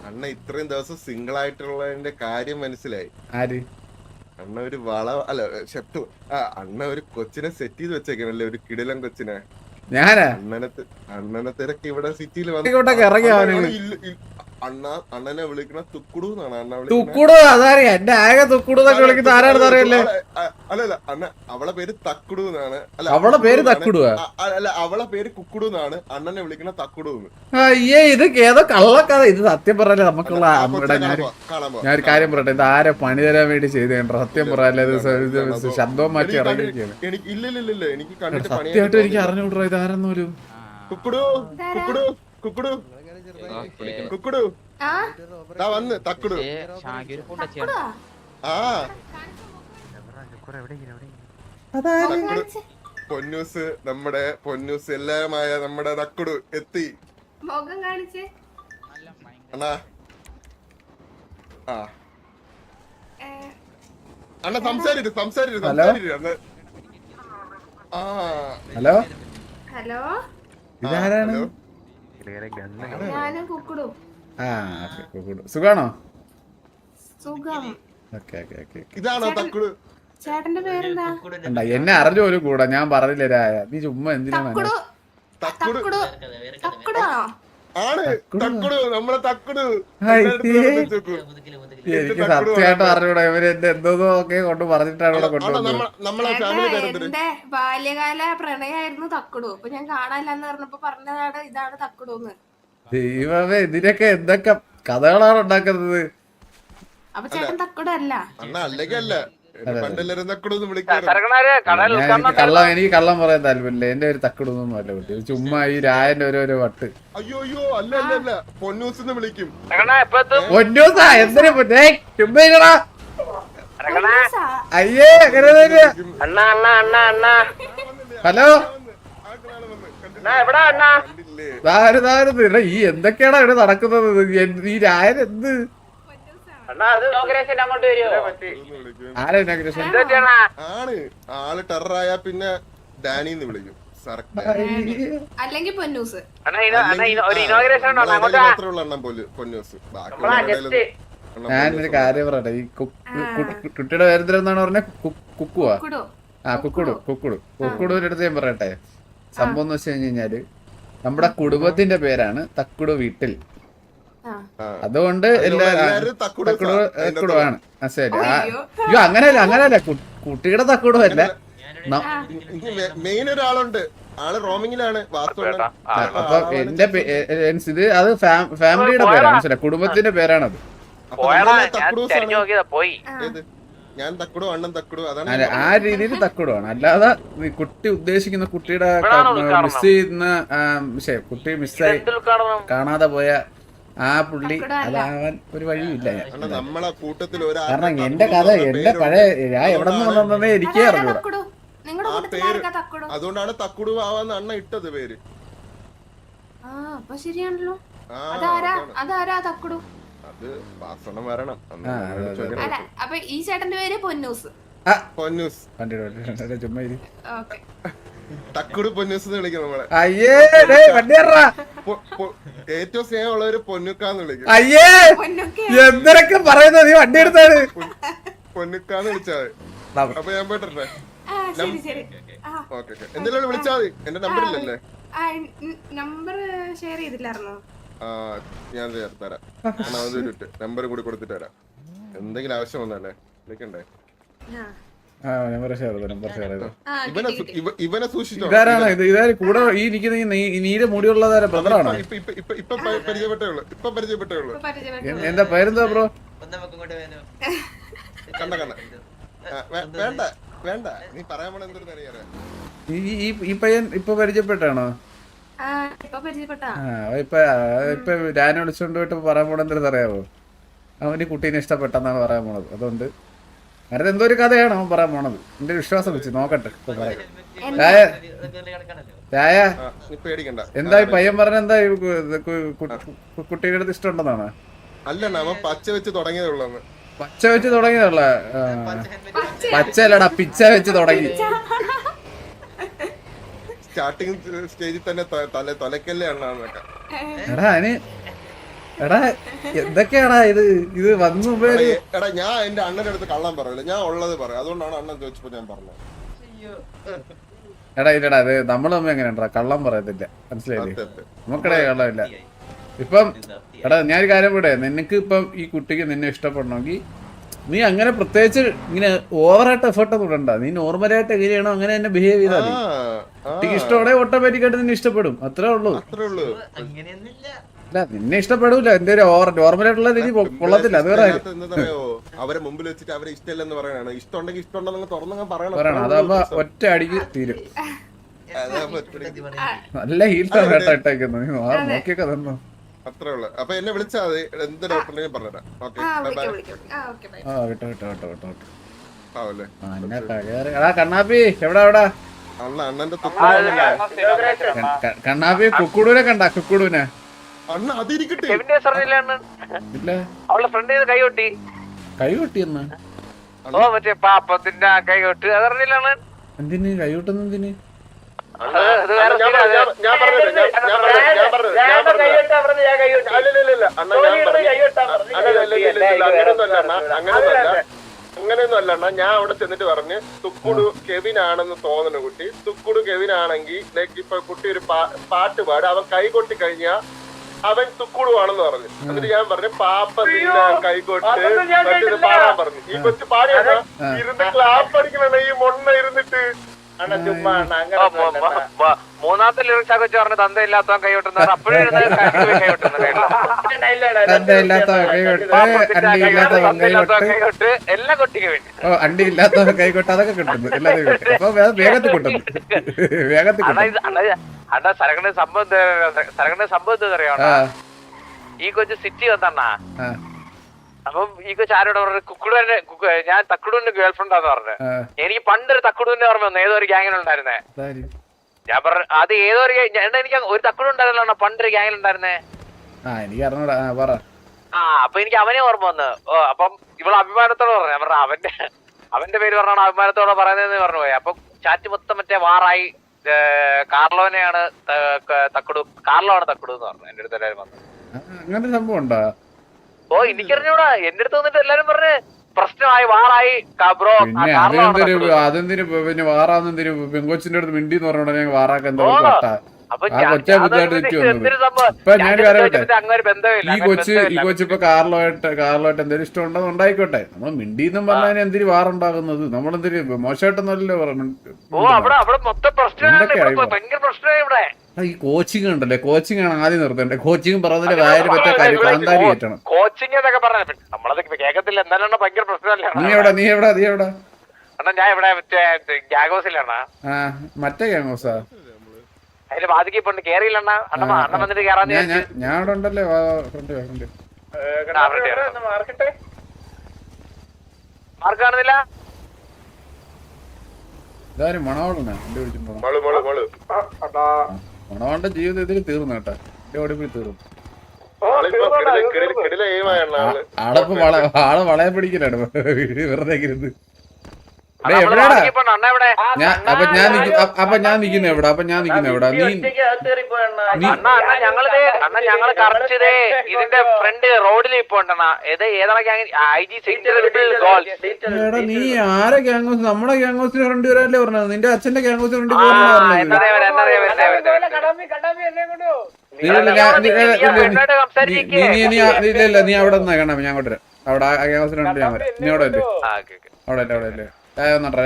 അണ്ണ ഇത്രയും ദിവസം സിംഗിൾ ആയിട്ടുള്ളതിന്റെ കാര്യം മനസ്സിലായി. ആര്? അണ്ണ ഒരു അല്ല ഷെപ്റ്റു അണ്ണ ഒരു കൊച്ചിനെ സെറ്റ് ചെയ്ത് വെച്ചേക്കണല്ലേ, ഒരു കിടിലൻ കൊച്ചിനെ. ഞാനാ അണ്ണനെ തിരക്ക് ഇവിടെ സിറ്റിയിൽ ഇങ്ങോട്ടൊക്കെ ഇറങ്ങി അവന് അണ്ണനെ വിളിക്കണ തുക്കുടു എന്നാണ് അണ്ണ തുക്കുടു. അതറിയാം, എന്റെ ആകെ തുക്കുടു എന്നൊക്കെ വിളിക്കുന്ന ആരാണെന്ന് അറിയല്ലേ? അല്ലല്ല അണ്ണ അവളെ പേര് തക്കുടു എന്നാണ്. അല്ല അവളെ പേര് തക്കുടുവാ? അല്ല അവളെ പേര് കുക്കുടു എന്നാണ്. അണ്ണനെ വിളിക്കണ തക്കുടു എന്ന്. അയ്യേ, ഇത് ഏതോ കള്ളക്കഥ. ഇത് സത്യം പറയല്ലേ നമുക്കുള്ള ഞാൻ ഒരു കാര്യം പറയട്ടെ, ഇത് ആരെ പണി തരാൻ വേണ്ടി ചെയ്ത് കണ്ടോ? സത്യം പറയല്ലേ, ഇത് ശബ്ദവും മാറ്റി ഇറങ്ങിയിരിക്കുകയാണ്. എനിക്ക് കണ്ടിട്ട് സത്യമായിട്ട് എനിക്ക് അറിഞ്ഞുകൂടാ ഇതാരെന്ന് പോലും. കുക്കുടു കുക്കുടു കുക്കുടു കുക്കുടു വന്ന് തക്കുടു. ആ പൊന്നൂസ്, നമ്മുടെ പൊന്നൂസ് എല്ലാമായ നമ്മുടെ തക്കുടു എത്തി. അണ്ണാ ആ അണ്ണ സംസാരിച്ചു അന്ന്. ഹലോ ഹലോ, ഇതാരാണ്? ഞാനും കുക്കുടു. ആ സുഖാണോ? സുഖം. ഇതാണോ തക്കുടു? ചേട്ടന്റെ പേരെന്താ? എന്നെ അറിഞ്ഞു പോലും കൂടാ, ഞാൻ പറഞ്ഞില്ലേ രായ, നീ ചുമ്മാ എന്തിനാ? തക്കുടു തക്കുടാണോ? ആണ് തക്കുടു, നമ്മളെ തക്കുടു. എനിക്ക് സത്യമായിട്ട് അറിഞ്ഞൂടാ, ഇവര് എന്റെ എന്തോന്നോ ഒക്കെ കൊണ്ട് പറഞ്ഞിട്ടാണ് ഇവിടെ കൊണ്ടുവന്നത്. എന്റെ ബാല്യകാല പ്രണയായിരുന്നു തക്കുടു. അപ്പൊ ഞാൻ കാണാനില്ലെന്ന് പറഞ്ഞപ്പോ പറഞ്ഞതാണ് ഇതാണ് തക്കുടൂന്ന്. ദൈവമേ, ഇതിനൊക്കെ എന്തൊക്കെ കഥകളാണ് ഉണ്ടാക്കുന്നത്. അപ്പൊ ചേട്ടൻ തക്കുടു അല്ല? എനിക്ക് കള്ളം പറയാൻ താല്പര്യമില്ല. എന്റെ ഒരു തക്കിടുന്നൊന്നും അല്ല കുട്ടി, ചുമ്മാ ഈ രായന്റെ ഓരോ വട്ട്. അയ്യോ അല്ല പൊന്നൂസ് വിളിക്കും. പൊന്നൂസാ എന്തിനാ ചുമ്മാ? അയ്യേ ഹലോ, ഈ എന്തൊക്കെയാണോ ഇവിടെ നടക്കുന്നത്? ഈ രായൻ എന്ത് ആണ്? ആള് ടെററായ പിന്നെ ഡാനിന്ന് വിളിക്കും, അല്ലെങ്കിൽ പൊന്നൂസ്. പൊന്നൂസ്. ഞാനൊരു കാര്യം പറയട്ടെ, ഈ കുട്ടിയുടെ പേരെന്താണെന്നാണ് പറഞ്ഞ? കുക്കുവാ? ആ കുക്കുടുവിന്റെ അടുത്ത് ഞാൻ പറയട്ടെ, സംഭവം എന്ന് വെച്ച് കഴിഞ്ഞാല് നമ്മുടെ കുടുംബത്തിന്റെ പേരാണ് തക്കുടു വീട്ടിൽ. അതുകൊണ്ട് എല്ലാരും തക്കുടുവാണ്. ശരി. അയ്യോ അങ്ങനെയല്ല, കുട്ടിയുടെ തക്കുടുവല്ല. മെയിൻ ഒരാളുണ്ട്, ആള് റോമിങ്ങിലാണ്. അപ്പൊ എന്റെ ഇത് അത് ഫാമിലിയുടെ പേരാണ്, മനസ്സിലായി? കുടുംബത്തിന്റെ പേരാണത്. ഞാൻ തക്കുടു, അണ്ണൻ തക്കുടു, അതാണ്. അല്ല, ആ രീതിയിൽ തക്കുടുവാണ്. അല്ലാതെ കുട്ടി ഉദ്ദേശിക്കുന്ന കുട്ടിയുടെ മിസ് ചെയ്യുന്ന കുട്ടി മിസ്സായി കാണാതെ പോയ ആ പുള്ളി അതാവാൻ ഒരു വഴിയില്ല. നമ്മളെ കൂട്ടത്തിൽ കാരണം എന്റെ കഥ, എന്റെ പഴയ ഞാൻ എവിടെ നിന്ന് വന്നേ എനിക്കേ അറിഞ്ഞൂടാ. അതുകൊണ്ടാണ് തക്കുടു ആവാന്ന് അണ്ണ ഇട്ടത് പേര്. ശരിയാണല്ലോ. അത് വാസണം വരണം. അപ്പൊ ഈ ചേട്ടന്റെ പേര് പൊന്നൂസ്. പൊന്നൂസ് ചുമ്മാ തക്കുടു പൊന്നൂസ് എന്ന് വിളിക്കും നമ്മളെ. അയ്യേ ഏറ്റവും സ്നേഹമുള്ളവര് പൊന്നുക്കാന്ന് വിളിക്കും. അയ്യേ എന്തൊക്കെ പറയുന്നത്? നീ വണ്ടി എടുത്താണ് പൊന്നുക്കാന്ന് വിളിച്ചാൽ മതി. അപ്പൊ ഞാൻ പോയിട്ടെ. ഓക്കെ എന്തെങ്കിലും വിളിച്ചാൽ മതി. എന്റെ നമ്പറില്ലല്ലേ? Number share ചെയ്തില്ലായിരുന്നോ? ഞാൻ തരാം. നമ്പർ കൂടി കൊടുത്തിട്ട് തരാം. എന്തെങ്കിലും ആവശ്യം വന്നല്ലേ വിളിക്കണ്ടേ? ഇവനെ സൂക്ഷിച്ചോ. കൂടെ ഈ നിൽക്കുന്ന ഈ നീര് മുടിയുള്ളതാര ബ്രദറാണോ? ഇപ്പൊ പരിചയപ്പെട്ടേ ഉള്ളൂ. എന്താ പേരെന്താ ബ്രോ? കണ്ട വേണ്ട വേണ്ട, നീ പറയാൻ പോണ എന്തൊരു അറിയാലോ. ഈ പയ്യൻ ഇപ്പൊ പരിചയപ്പെട്ടാണോ? ഇപ്പൊ ഞാൻ വിളിച്ചോണ്ട് പോയിട്ട് പറയാൻ പോണ എന്തെങ്കിലും അറിയാമോ? അവന് കുട്ടീനെ ഇഷ്ടപ്പെട്ടെന്നാണ് പറയാൻ പോണത്. അതുകൊണ്ട് അങ്ങനെ എന്തോ ഒരു കഥയാണ് അവൻ പറയാൻ പോണത്. എന്റെ വിശ്വാസം വെച്ച് നോക്കട്ടെ. എന്താ ഈ പയ്യൻ പറഞ്ഞ? എന്താ കുട്ടിയുടെ അടുത്ത് ഇഷ്ടമുണ്ടെന്നാണ്? അല്ല, അവൻ പച്ച വെച്ച് തുടങ്ങിയതുള്ളൂ. പച്ച വെച്ച് തുടങ്ങിയതുള്ള? പച്ചല്ലടാ, പിച്ച വെച്ച് തുടങ്ങി. സ്റ്റാർട്ടിങ് സ്റ്റേജിൽ തന്നെ തലക്കല്ലേ എണ്ണാന്നൊക്കെ. എടാ അതിന് എടാ എന്തൊക്കെയാടാ ഇത് വന്നു എടാ ഞാൻ എന്റെ അണ്ണന്റെ അടുത്ത് കള്ളം പറയില്ല, ഞാൻ ഉള്ളത് പറയാം. അതുകൊണ്ടാണ് അണ്ണൻ ചോദിച്ചപ്പോ ഞാൻ പറഞ്ഞത്. എടാ ഇല്ലടാ അത് നമ്മൾ തമ്മിൽ എങ്ങനെയാ കള്ളം പറയത്തില്ല, മനസ്സിലായില്ലേ? നമുക്കിടെ കള്ളമില്ല. ഇപ്പം എടാ ഞാനൊരു കാര്യം കൂടെ, നിനക്ക് ഇപ്പം ഈ കുട്ടിക്ക് നിന്നെ ഇഷ്ടപ്പെടണമെങ്കിൽ നീ അങ്ങനെ പ്രത്യേകിച്ച് ഇങ്ങനെ ഓവറായിട്ട് എഫേർട്ട് ഒന്നും ഇടണ്ട. നീ നോർമലായിട്ട് എങ്ങനെയാണോ അങ്ങനെ തന്നെ ബിഹേവ് ചെയ്താൽ മതി. കുട്ടിക്ക് ഇഷ്ടത്തോടെ ഓട്ടോമാറ്റിക്കായിട്ട് നിന്നെ ഇഷ്ടപ്പെടും, അത്രേ ഉള്ളൂ. അല്ല നിന്നെ ഇഷ്ടപ്പെടൂല, എന്റെ ഒരു നോർമലായിട്ടുള്ള രീതി കൊള്ളത്തില്ല. അത് വേറെ അവരെ മുമ്പിൽ വെച്ചിട്ട് അവരെ ഇഷ്ടമല്ലെന്ന് പറയണാണ്. ഇഷ്ടമുണ്ടെങ്കിൽ ഇഷ്ടമുണ്ടെന്ന് തുറന്നു പറയണം. അതാകുമ്പോ ഒറ്റ അടിക്ക് തീരും. നല്ല ഹീൽസാണ് കേട്ടോ ഇട്ടേക്കുന്നത്, നീ നോക്കിയൊക്കെ തന്നോ. അത്രേ ഉള്ളു. അപ്പൊ എന്നെ വിളിച്ചാ മതി, എന്ത് ഡൗട്ട് ഉണ്ടെങ്കിൽ പറഞ്ഞുതരാം. ഓക്കെ കണ്ണാപ്പി എവിടാ എവിടാ അണ്ണന്റെ കണ്ണാപ്പി കുക്കുടൂനെ കണ്ട കുക്കുടൂനെ അണ്ണ അതിരിക്കട്ടെ. ഇല്ല അവളുടെ ഫ്രണ്ട് കൈകൊട്ടി കൈകൊട്ടിയെന്ന് മറ്റേ പാപ്പത്തിന്റെ കൈകൊട്ട് അതറിഞ്ഞില്ലാണ്. എന്തിന് കൈകൊട്ടുന്ന എന്തിന്? അങ്ങനെയൊന്നും അല്ല അണ്ണ. ഞാൻ അവിടെ ചെന്നിട്ട് പറഞ്ഞ് തുക്കുടു കെവിൻ ആണെന്ന് തോന്നുന്നു കുട്ടി. തുക്കുടു കെവിൻ ആണെങ്കിൽ ലൈക്ക് ഇപ്പൊ കുട്ടി ഒരു പാട്ട് പാട്, അവൻ കൈ കൊട്ടി കഴിഞ്ഞാ അവൻ തുക്കുടു ആണെന്ന് പറഞ്ഞു. എന്നിട്ട് ഞാൻ പറഞ്ഞു പാപ്പ നിന്നെ കൈകൊട്ട് മറ്റേത് പാടാൻ പറഞ്ഞു. ഈ കൊച്ചു പാടിയാണ് ഇരുന്ന് ക്ലാപ്പ് അടിക്കണ ഈ മൊണ്ണ ഇരുന്നിട്ട്. മൂന്നാമത്തെ ലിറിക്സ് ആ കൊച്ചു പറഞ്ഞു തന്തയില്ലാത്തവൻ കൈകൊട്ടുന്നത്. അപ്പോഴും കൈകൊട്ട് എല്ലാം കൊട്ടിക്ക് വേണ്ടി അണ്ടി ഇല്ലാത്ത കൈകൊട്ട് അതൊക്കെ കിട്ടുന്നു, എല്ലാവരും അപ്പൊ വേഗത്തിൽ കിട്ടുന്നു, വേഗത്തിൽ. അണ്ണാ സരകണ സംഭവം എന്താ അറിയാണോ? ഈ കൊച്ചു സിറ്റി വന്നണ്ണാ. അപ്പം ഈ കൊച്ചു ആരോട് പറഞ്ഞു? കുക്കുടുവിന്റെ ഞാൻ തക്കുടുവിന്റെ ഗേൾഫ്രണ്ട് ആന്ന് പറഞ്ഞു. എനിക്ക് പണ്ടൊരു തക്കുടുവിന്റെ ഓർമ്മ വന്നു, ഏതോ ഒരു ഗ്യാങ്ങിലുണ്ടായിരുന്നേ. ഞാൻ പറഞ്ഞു അത് ഏതോ ഒരു എനിക്ക് ഒരു തക്കുടു ഉണ്ടായിരുന്നല്ലോ പണ്ടൊരു ഗ്യാങ്ങിലുണ്ടായിരുന്നേ. അപ്പൊ എനിക്ക് അവനെ ഓർമ്മ വന്നു. അപ്പം ഇവള് അഭിമാനത്തോടെ പറഞ്ഞു. ഞാൻ പറഞ്ഞു അവന്റെ പേര് പറഞ്ഞാണ് അഭിമാനത്തോടെ പറയുന്നതെന്ന് പറഞ്ഞു പോയി. അപ്പൊ ചാറ്റ് മൊത്തം മറ്റേ വാറായി കാർലോനെയാണ് തക്കുടു, കാർലോ ആണ് തക്കുടു എന്ന് പറഞ്ഞു. എന്റെ അടുത്ത് എല്ലാരും വന്നു. അങ്ങനെ സംഭവം ഉണ്ടോ? ഓ എനിക്കറിഞ്ഞൂടാ, എന്റെ അടുത്ത് വന്നിട്ട് എല്ലാരും പറഞ്ഞ് പ്രശ്നമായി വാറായി ബ്രോ. അതെന്തിനു പിന്നെ വാറാന്നെന്തിനു പെങ്കൊച്ചിന്റെ അടുത്ത് മിണ്ടി എന്ന് പറഞ്ഞോണ്ടാ ഞാൻ വാറാക്ക എന്താ ഈ കൊച്ച് ഇപ്പൊ കാർലോയിട്ട് എന്തെങ്കിലും ഇഷ്ടമുണ്ടെന്ന് ഉണ്ടായിക്കോട്ടെ. നമ്മൾ മിണ്ടിന്നും പറഞ്ഞാൽ എന്തിനു വാറുണ്ടാകുന്നത്? നമ്മളെന്തിനു മോശമായിട്ടൊന്നല്ലോ പറഞ്ഞു. ഈ കോച്ചിങ് ഉണ്ടല്ലേ, കോച്ചിങ് ആണ് ആദ്യം നിർത്തണ്ടേ. കോച്ചിങ് പറഞ്ഞതിന്റെ വായന പറ്റാ കാര്യം കാന്താരി കയറ്റണം. കോച്ചിങ് എന്നൊക്കെ പറഞ്ഞു നമ്മളത് കേൾക്കത്തില്ല. എന്നാലും ഭയങ്കര പ്രശ്നമല്ലേ. നീ എവിടാ? അണ്ണാ ഞാൻ ഇവിടെ മറ്റേ ഗ്യാഗോസിലാണ്. മറ്റേ ഗ്യാങ്ങോസാ? അതിന്റെ ബാധിക്ക് ഇപ്പൊ കേറിയില്ലണ്ണ. അണ്ണ വന്നിട്ട് കേറാൻ ഞാൻ അവിടെ ഉണ്ടല്ലേ. മാർക്ക് കാണുന്നില്ല. ഇതാരും മണവാളനാ എന്റെ വിളിച്ചിട്ടുണ്ടോ? മണവാളുടെ ജീവിതം ഇതിൽ തീർന്നു കേട്ടാ, എന്റെ ഓടിപ്പോയി തീർന്നു. ആള് വളയെ പിടിക്കലാണ് വെറുതെ ഇരുന്ന്. എവിടെയാടാ അപ്പൊ ഞാൻ നിക്കുന്ന എവിടാ? ഞങ്ങള് കറച്ചതേ ഇതിന്റെ ഫ്രണ്ട് റോഡിൽ ഇപ്പൊ ഉണ്ടെന്നാ. നീ ആരെ ഗ്യാങ്ങോസ്? നമ്മുടെ ഗ്യാങ്ങോസിന് ഫ്രണ്ട് വരാല്ലേ പറഞ്ഞത്? നിന്റെ അച്ഛന്റെ ഗ്യാങ്ങോസിന് ഫ്രണ്ട് ഇല്ല. നീ അവിടെ നിന്നാ കാണാം, ഞാൻ അങ്ങോട്ട് വരാം. അവിടെ ആ ഗ്യാങ്ങോസിന് ഫ്രണ്ട് ഞാൻ വരാം. നീ അവിടെ അല്ലേ? അവിടെ അല്ലേ? ചായ വന്നോട്ടെ.